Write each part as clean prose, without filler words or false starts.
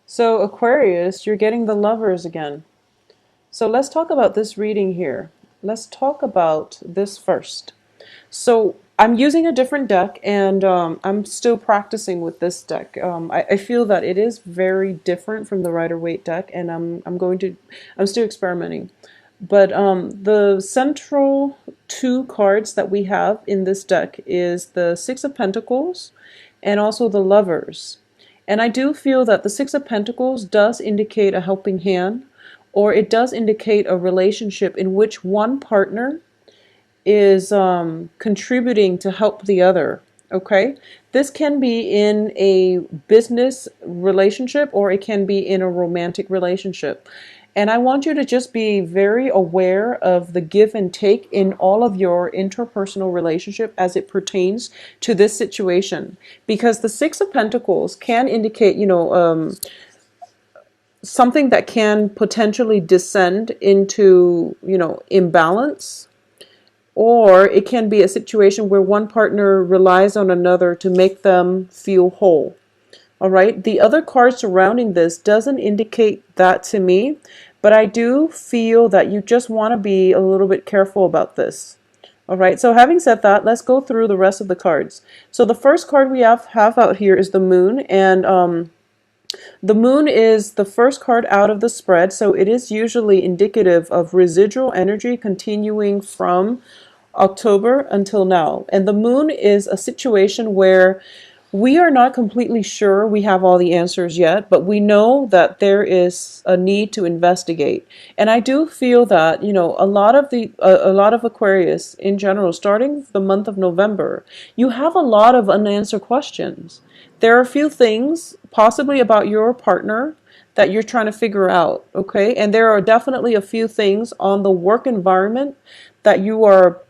So Aquarius, you're getting the Lovers again. So let's talk about this reading here. Let's talk about this first. So I'm using a different deck, and I'm still practicing with this deck. I feel that it is very different from the Rider-Waite deck, and I'm still experimenting. But the central two cards that we have in this deck is the Six of Pentacles and also the Lovers. And I do feel that the Six of Pentacles does indicate a helping hand, or it does indicate a relationship in which one partner is contributing to help the other. Okay, this can be in a business relationship or it can be in a romantic relationship. And I want you to just be very aware of the give and take in all of your interpersonal relationship as it pertains to this situation. Because the Six of Pentacles can indicate, something that can potentially descend into, imbalance, or it can be a situation where one partner relies on another to make them feel whole. All right. The other card surrounding this doesn't indicate that to me, but I do feel that you just want to be a little bit careful about this. All right. So having said that, let's go through the rest of the cards. So the first card we have out here is the Moon, and the Moon is the first card out of the spread, so it is usually indicative of residual energy continuing from October until now. And the Moon is a situation where we are not completely sure we have all the answers yet, but we know that there is a need to investigate. And I do feel that, a lot of Aquarius in general, starting the month of November, you have a lot of unanswered questions. There are a few things possibly about your partner that you're trying to figure out, okay? And there are definitely a few things on the work environment that you are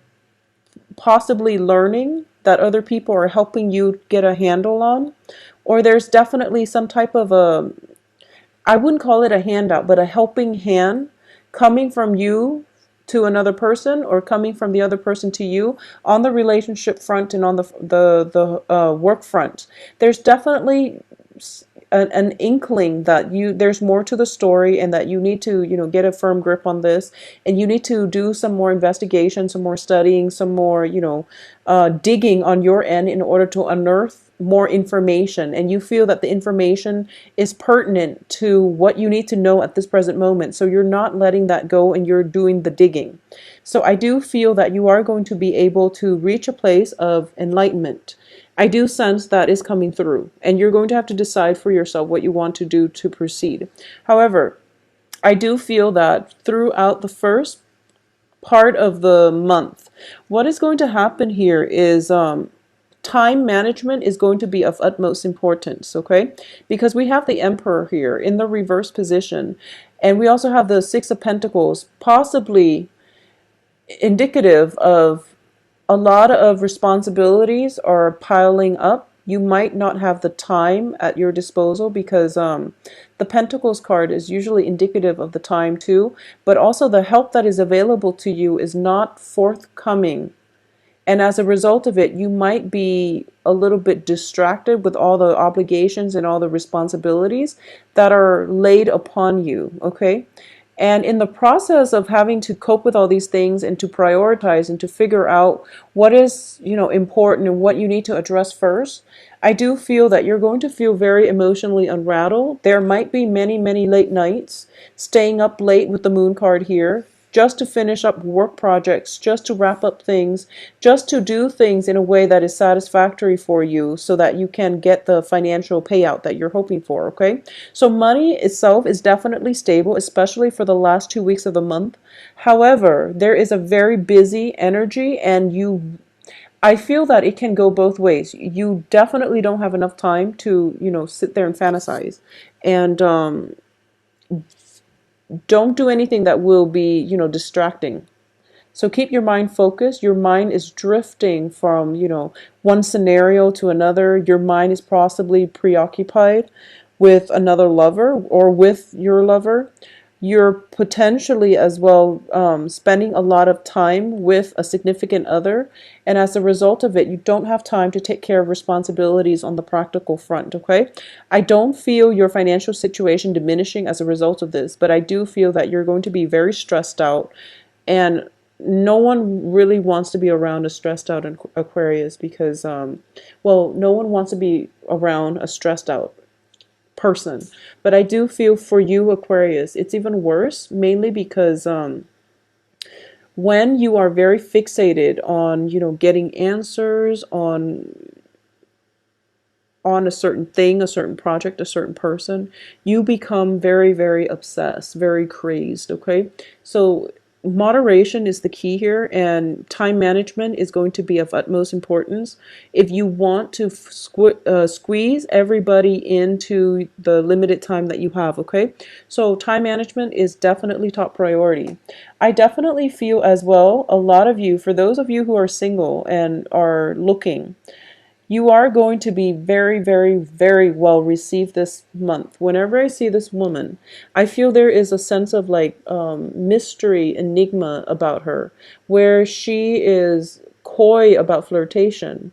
possibly learning that other people are helping you get a handle on. Or there's definitely some type of I wouldn't call it a handout, but a helping hand coming from you to another person, or coming from the other person to you on the relationship front and on the work front. There's definitely an inkling that there's more to the story, and that you need to get a firm grip on this, and you need to do some more investigation, some more studying, some more digging on your end in order to unearth more information, and you feel that the information is pertinent to what you need to know at this present moment, so you're not letting that go and you're doing the digging. So I do feel that you are going to be able to reach a place of enlightenment. I do sense that is coming through, and you're going to have to decide for yourself what you want to do to proceed. However, I do feel that throughout the first part of the month, what is going to happen here is time management is going to be of utmost importance, okay? Because we have the Emperor here in the reverse position, and we also have the Six of Pentacles, possibly indicative of a lot of responsibilities are piling up. You might not have the time at your disposal, because the Pentacles card is usually indicative of the time too, but also the help that is available to you is not forthcoming. And as a result of it, you might be a little bit distracted with all the obligations and all the responsibilities that are laid upon you, okay? And in the process of having to cope with all these things and to prioritize and to figure out what is, important and what you need to address first, I do feel that you're going to feel very emotionally unrattled. There might be many, many late nights, staying up late with the Moon card here, just to finish up work projects, just to wrap up things, just to do things in a way that is satisfactory for you so that you can get the financial payout that you're hoping for, okay? So money itself is definitely stable, especially for the last 2 weeks of the month. However, there is a very busy energy, and I feel that it can go both ways. You definitely don't have enough time to, sit there and fantasize. And don't do anything that will be, distracting. So keep your mind focused. Your mind is drifting from, one scenario to another. Your mind is possibly preoccupied with another lover or with your lover. You're potentially as well spending a lot of time with a significant other, and as a result of it, you don't have time to take care of responsibilities on the practical front. Okay, I don't feel your financial situation diminishing as a result of this, but I do feel that you're going to be very stressed out, and no one really wants to be around a stressed out Aquarius because well, no one wants to be around a stressed out person. But I do feel for you, Aquarius, it's even worse, mainly because when you are very fixated on, getting answers on a certain thing, a certain project, a certain person, you become very, very obsessed, very crazed, okay? So moderation is the key here, and time management is going to be of utmost importance if you want to squeeze everybody into the limited time that you have, okay? So time management is definitely top priority. I definitely feel as well, a lot of you, for those of you who are single and are looking, you are going to be very, very, very well received this month. Whenever I see this woman, I feel there is a sense of like mystery, enigma about her, where she is coy about flirtation,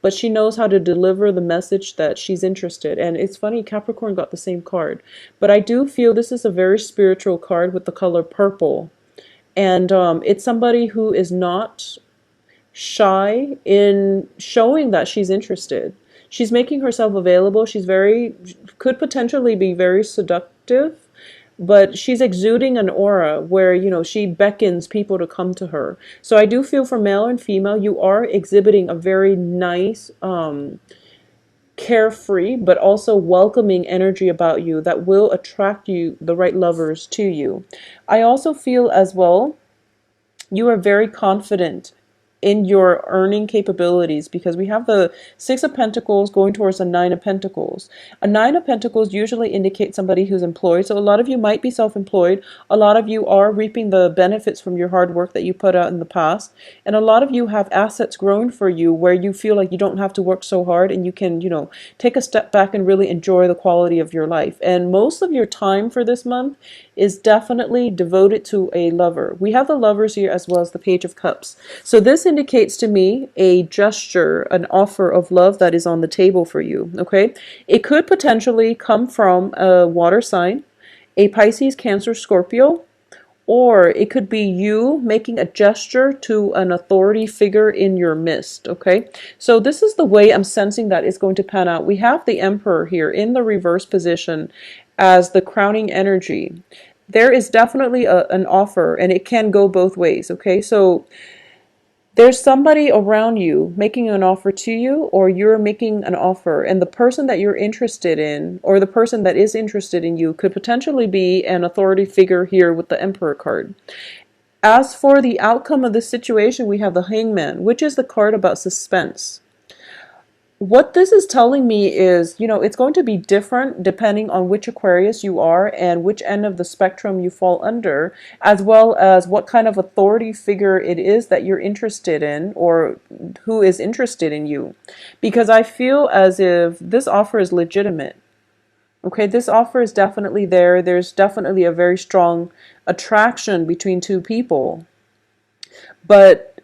but she knows how to deliver the message that she's interested. And it's funny, Capricorn got the same card, but I do feel this is a very spiritual card with the color purple. And it's somebody who is not shy in showing that she's interested. She's making herself available. She's very, could potentially be very seductive, but she's exuding an aura where, she beckons people to come to her. So I do feel for male and female, you are exhibiting a very nice, carefree, but also welcoming energy about you that will attract you, the right lovers to you. I also feel as well, you are very confident in your earning capabilities because we have the Six of Pentacles going towards the Nine of Pentacles. A Nine of Pentacles usually indicates somebody who's employed. So a lot of you might be self-employed. A lot of you are reaping the benefits from your hard work that you put out in the past. And a lot of you have assets growing for you where you feel like you don't have to work so hard and you can, take a step back and really enjoy the quality of your life. And most of your time for this month is definitely devoted to a lover. We have the lovers here as well as the Page of Cups. So this indicates to me a gesture, an offer of love that is on the table for you, okay? It could potentially come from a water sign, a Pisces, Cancer, Scorpio, or it could be you making a gesture to an authority figure in your midst, okay? So this is the way I'm sensing that it's going to pan out. We have the Emperor here in the reverse position as the crowning energy. There is definitely an offer, and it can go both ways, okay? So there's somebody around you making an offer to you, or you're making an offer, and the person that you're interested in, or the person that is interested in you, could potentially be an authority figure here with the Emperor card. As for the outcome of this situation, we have the Hangman, which is the card about suspense. What this is telling me is, it's going to be different depending on which Aquarius you are and which end of the spectrum you fall under, as well as what kind of authority figure it is that you're interested in or who is interested in you. Because I feel as if this offer is legitimate. Okay, this offer is definitely there. There's definitely a very strong attraction between two people. But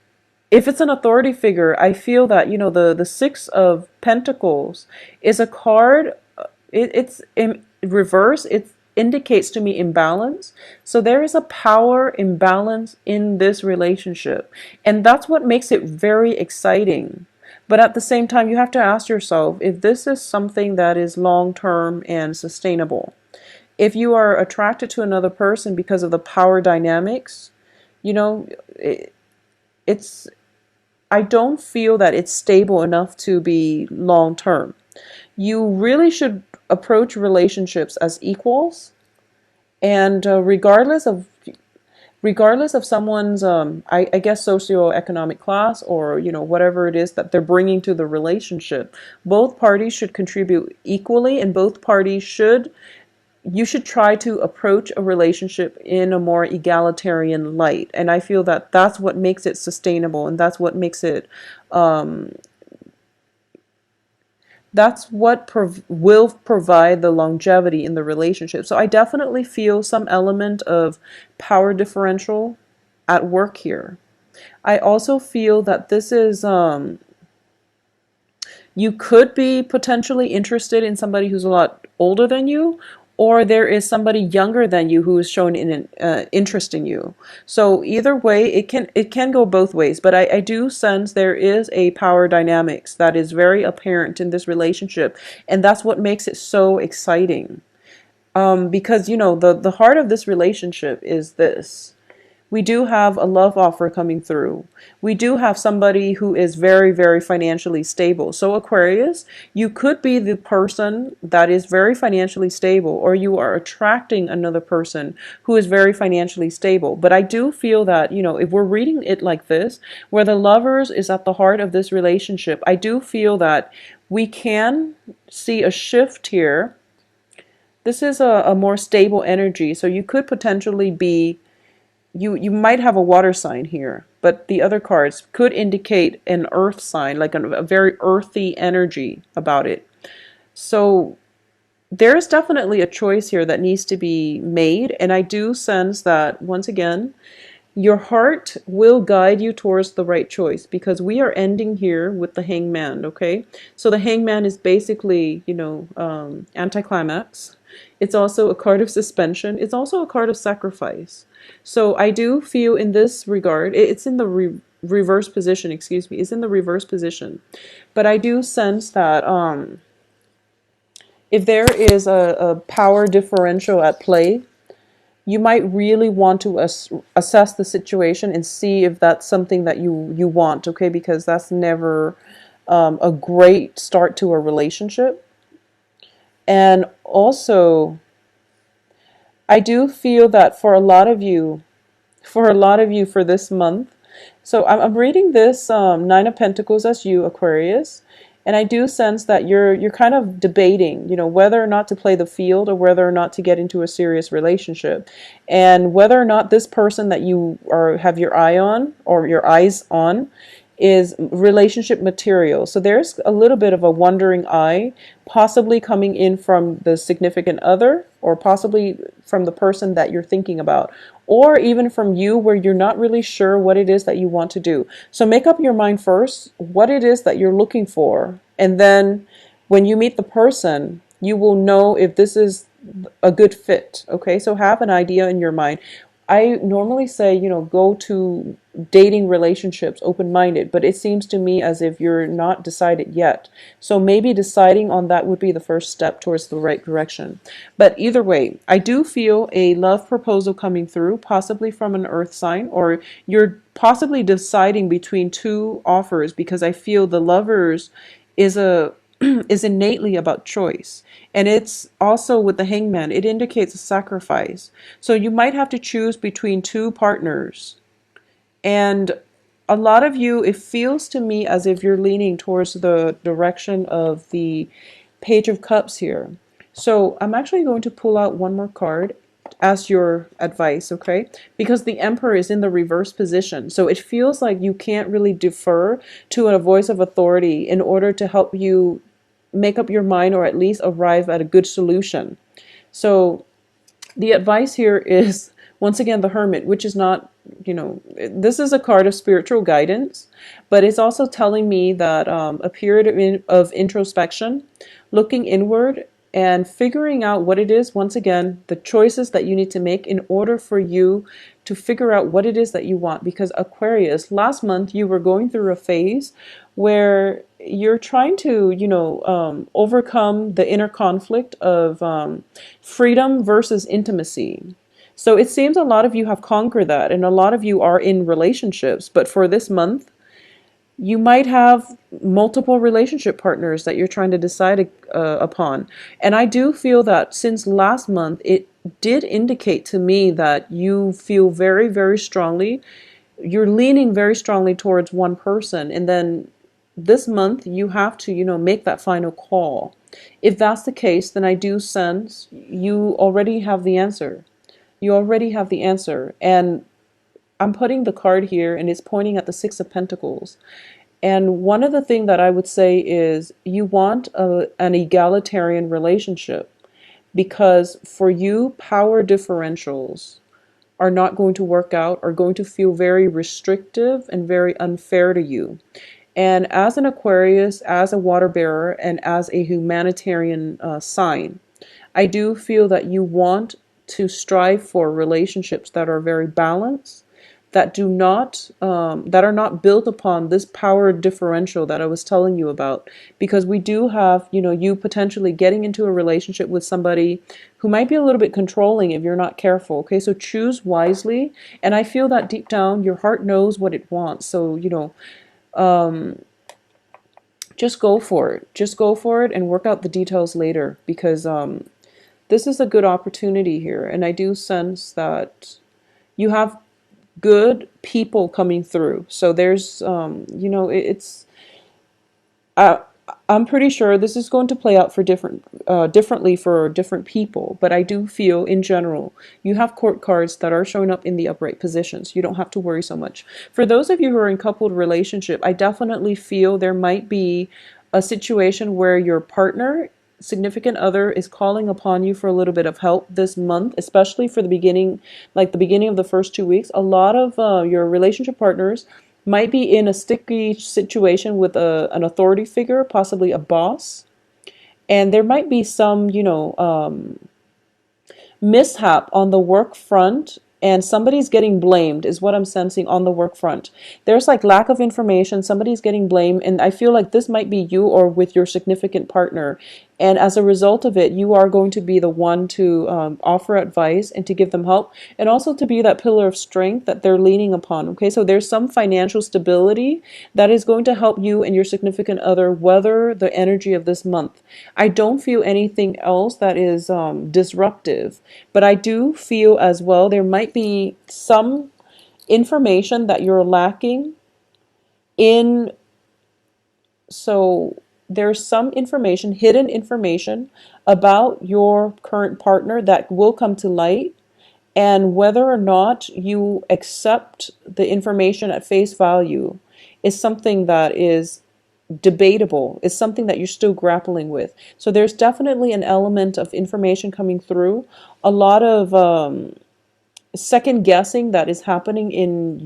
if it's an authority figure, I feel that, the Six of Pentacles is a card, it's in reverse, it indicates to me imbalance. So there is a power imbalance in this relationship. And that's what makes it very exciting. But at the same time, you have to ask yourself if this is something that is long-term and sustainable. If you are attracted to another person because of the power dynamics, it's I don't feel that it's stable enough to be long term. You really should approach relationships as equals, and regardless of someone's I guess socioeconomic class or whatever it is that they're bringing to the relationship, both parties should contribute equally, and both parties you should try to approach a relationship in a more egalitarian light. And I feel that that's what makes it sustainable, and that's what makes it That's what will provide the longevity in the relationship. So I definitely feel some element of power differential at work here. I also feel that this is you could be potentially interested in somebody who's a lot older than you, or there is somebody younger than you who is showing an interest in you. So either way, it can go both ways. But I do sense there is a power dynamics that is very apparent in this relationship, and that's what makes it so exciting. Because the heart of this relationship is this. We do have a love offer coming through. We do have somebody who is very, very financially stable. So Aquarius, you could be the person that is very financially stable, or you are attracting another person who is very financially stable. But I do feel that, if we're reading it like this, where the lovers is at the heart of this relationship, I do feel that we can see a shift here. This is a more stable energy. So you could potentially be you might have a water sign here, but the other cards could indicate an earth sign, like a very earthy energy about it. So there's definitely a choice here that needs to be made, and I do sense that, once again, your heart will guide you towards the right choice, because we are ending here with the hangman, okay? So the hangman is basically, anticlimax. It's also a card of suspension. It's also a card of sacrifice. So I do feel in this regard, it's in the reverse position, excuse me, it's in the reverse position. But I do sense that if there is a power differential at play, you might really want to assess the situation and see if that's something that you want, okay? Because that's never a great start to a relationship. And also, I do feel that for a lot of you, for this month, so I'm reading this Nine of Pentacles as you, Aquarius, and I do sense that you're kind of debating, whether or not to play the field or whether or not to get into a serious relationship, and whether or not this person that you have your eye on or your eyes on is relationship material. So there's a little bit of a wandering eye, possibly coming in from the significant other, or possibly from the person that you're thinking about, or even from you, where you're not really sure what it is that you want to do. So make up your mind first what it is that you're looking for, and then when you meet the person, you will know if this is a good fit. Okay, so have an idea in your mind. I normally say, go to dating relationships open-minded, but it seems to me as if you're not decided yet. So maybe deciding on that would be the first step towards the right direction. But either way, I do feel a love proposal coming through, possibly from an earth sign, or you're possibly deciding between two offers, because I feel the lovers is is innately about choice. And it's also with the hangman, it indicates a sacrifice. So you might have to choose between two partners. And a lot of you, it feels to me as if you're leaning towards the direction of the Page of Cups here. So I'm actually going to pull out one more card as your advice, okay? Because the Emperor is in the reverse position. So it feels like you can't really defer to a voice of authority in order to help you make up your mind, or at least arrive at a good solution. So the advice here is, once again, the Hermit, which is not, this is a card of spiritual guidance, but it's also telling me that a period of introspection, looking inward, and figuring out what it is, once again, the choices that you need to make in order for you to figure out what it is that you want. Because Aquarius, last month you were going through a phase where you're trying to, overcome the inner conflict of freedom versus intimacy. So it seems a lot of you have conquered that, and a lot of you are in relationships. But for this month, you might have multiple relationship partners that you're trying to decide upon. And I do feel that since last month, it did indicate to me that you feel very, very strongly, you're leaning very strongly towards one person. And then this month, you have to, make that final call. If that's the case, then I do sense you already have the answer. You already have the answer. And I'm putting the card here, and it's pointing at the Six of Pentacles. And one of the things that I would say is you want an egalitarian relationship, because for you, power differentials are not going to work out, are going to feel very restrictive and very unfair to you. And as an Aquarius, as a water bearer, and as a humanitarian sign, I do feel that you want to strive for relationships that are very balanced, that are not built upon this power differential that I was telling you about. Because we do have, you potentially getting into a relationship with somebody who might be a little bit controlling if you're not careful. Okay, so choose wisely. And I feel that deep down, your heart knows what it wants. So, just go for it. Just go for it and work out the details later, because this is a good opportunity here. And I do sense that you have good people coming through. So there's, it's, uh, I'm pretty sure this is going to play out for differently for different people. But I do feel in general, you have court cards that are showing up in the upright positions. You don't have to worry so much. For those of you who are in coupled relationship, I definitely feel there might be a situation where your partner, significant other, is calling upon you for a little bit of help this month, especially for the beginning, like the beginning of the first 2 weeks. A lot of your relationship partners might be in a sticky situation with an authority figure, possibly a boss, and there might be some, mishap on the work front, and somebody's getting blamed is what I'm sensing on the work front. There's like lack of information, somebody's getting blamed, and I feel like this might be you or with your significant partner. And as a result of it, you are going to be the one to offer advice and to give them help, and also to be that pillar of strength that they're leaning upon. Okay, so there's some financial stability that is going to help you and your significant other weather the energy of this month. I don't feel anything else that is disruptive, but I do feel as well there might be some information that you're lacking in. So there's some information, hidden information about your current partner that will come to light. And whether or not you accept the information at face value is something that is debatable, is something that you're still grappling with. So there's definitely an element of information coming through, a lot of second guessing that is happening in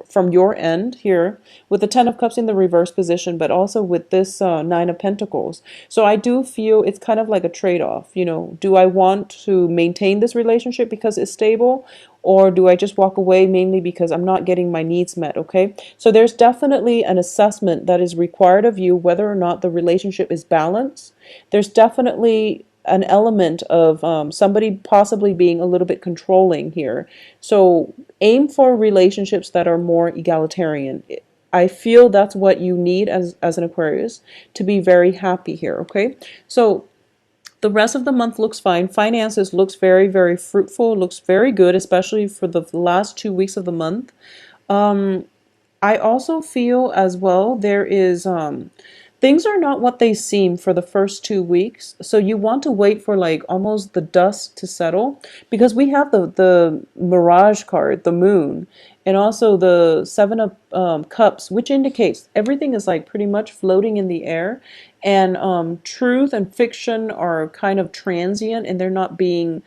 from your end here with the 10 of Cups in the reverse position, but also with this 9 of Pentacles. So I do feel it's kind of like a trade-off. Do I want to maintain this relationship because it's stable, or do I just walk away mainly because I'm not getting my needs met? Okay, so there's definitely an assessment that is required of you whether or not the relationship is balanced. There's definitely an element of somebody possibly being a little bit controlling here. So aim for relationships that are more egalitarian. I feel that's what you need as an Aquarius to be very happy here. Okay, so the rest of the month looks fine. Finances looks very, very fruitful, looks very good, especially for the last 2 weeks of the month. I also feel as well there is things are not what they seem for the first 2 weeks. So you want to wait for like almost the dust to settle, because we have the Mirage card, the Moon, and also the 7 of Cups, which indicates everything is like pretty much floating in the air, and truth and fiction are kind of transient, and they're not being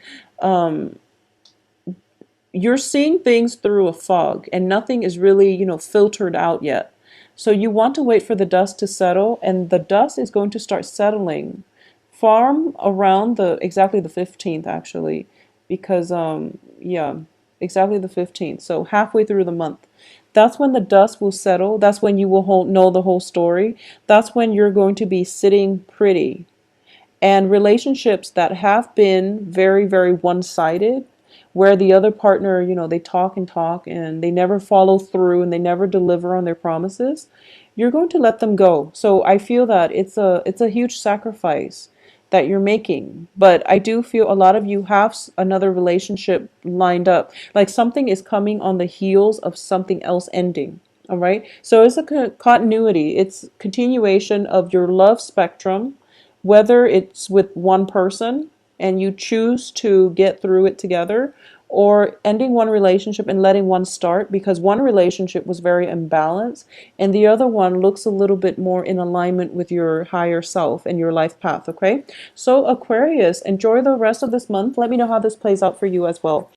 you're seeing things through a fog, and nothing is really, filtered out yet. So you want to wait for the dust to settle, and the dust is going to start settling from around exactly the 15th, actually, because yeah, exactly the 15th. So halfway through the month. That's when the dust will settle. That's when you will know the whole story. That's when you're going to be sitting pretty. And relationships that have been very, very one-sided, where the other partner, they talk and talk and they never follow through and they never deliver on their promises, you're going to let them go. So I feel that it's a huge sacrifice that you're making. But I do feel a lot of you have another relationship lined up. Like something is coming on the heels of something else ending. All right. So it's a continuity. It's continuation of your love spectrum, whether it's with one person and you choose to get through it together, or ending one relationship and letting one start, because one relationship was very imbalanced and the other one looks a little bit more in alignment with your higher self and your life path. Okay, so Aquarius, enjoy the rest of this month. Let me know how this plays out for you as well.